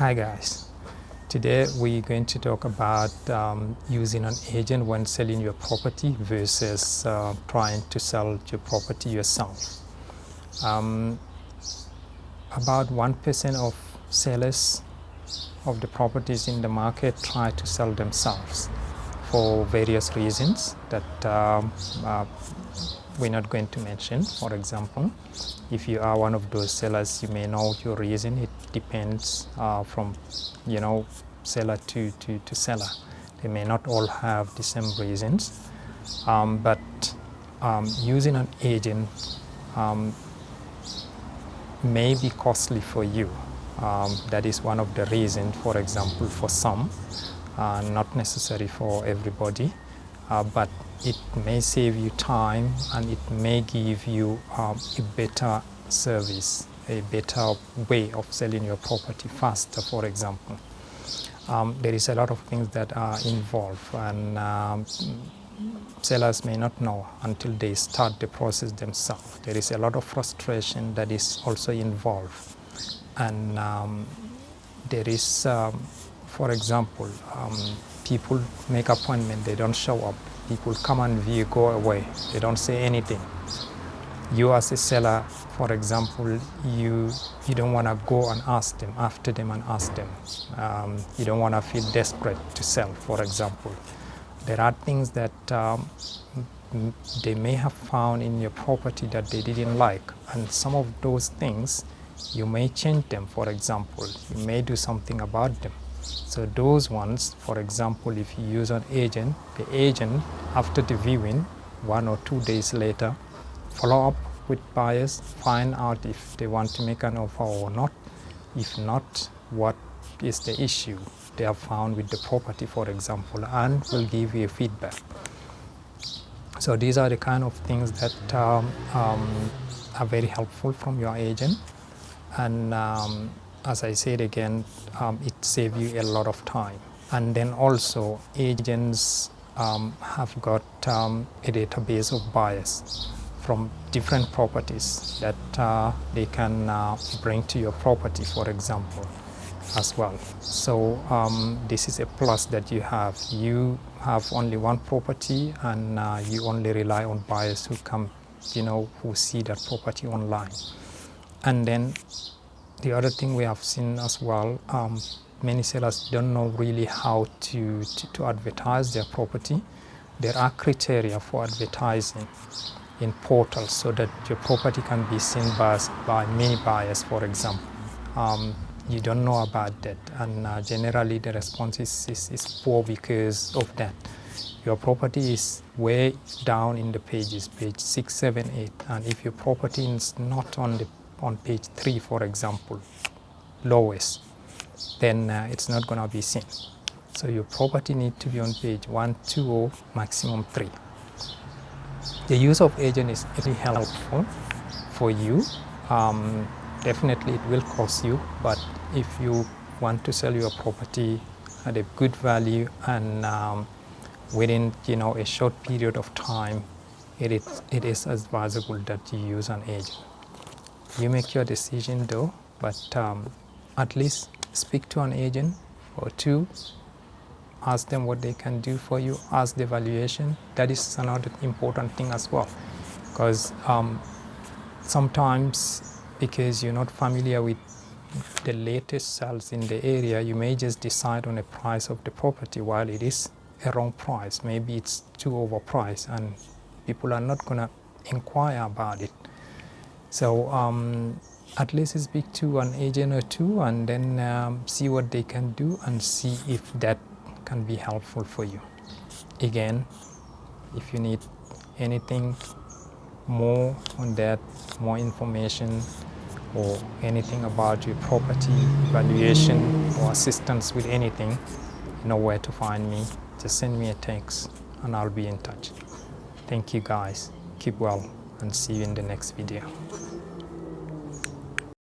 Hi guys, today we're going to talk about using an agent when selling your property versus trying to sell your property yourself. About 1% of sellers of the properties in the market try to sell themselves for various reasons that we're not going to mention. For example, if you are one of those sellers, you may know your reason. It depends from seller to seller. They may not all have the same reasons, but using an agent may be costly for you. That is one of the reasons, for example, for some, not necessary for everybody, but it may save you time and it may give you a better service, a better way of selling your property faster, for example. There is a lot of things that are involved, and sellers may not know until they start the process themselves. There is a lot of frustration that is also involved, and there is, for example, people make appointment, they don't show up. People come and view, go away. They don't say anything. You as a seller, for example, you don't want to go and ask them, after them and ask them. You don't want to feel desperate to sell, for example. There are things that they may have found in your property that they didn't like, and some of those things you may change them. For example, you may do something about them. So those ones, for example, if you use an agent, the agent, after the viewing, 1 or 2 days later, follow up with buyers, find out if they want to make an offer or not. If not, what is the issue they have found with the property, for example, and will give you feedback. So these are the kind of things that are very helpful from your agent. And as I said again, it saves you a lot of time. And then also, agents have got a database of buyers from different properties that they can bring to your property, for example, as well. So this is a plus that you have. You have only one property, and you only rely on buyers who come, who see that property online. And then the other thing we have seen as well, many sellers don't know really how to advertise their property. There are criteria for advertising in portals so that your property can be seen by many buyers, for example. You don't know about that, and generally the response is poor because of that. Your property is way down in the pages, page 6, 7, 8, and if your property is not on page 3, for example, lowest, then it's not going to be seen. So your property needs to be on page 1, 2, or maximum 3. The use of agent is really helpful for you. Definitely it will cost you, but if you want to sell your property at a good value and within a short period of time, it is advisable that you use an agent. You make your decision though, but at least speak to an agent or two, ask them what they can do for you, ask the valuation. That is another important thing as well, because sometimes, because you're not familiar with the latest sales in the area, you may just decide on the price of the property while it is a wrong price. Maybe it's too overpriced and people are not going to inquire about it. So at least speak to an agent or two, and then see what they can do and see if that can be helpful for you. Again, if you need anything more on that, more information, or anything about your property valuation or assistance with anything, you know where to find me. Just send me a text and I'll be in touch. Thank you guys. Keep well and see you in the next video.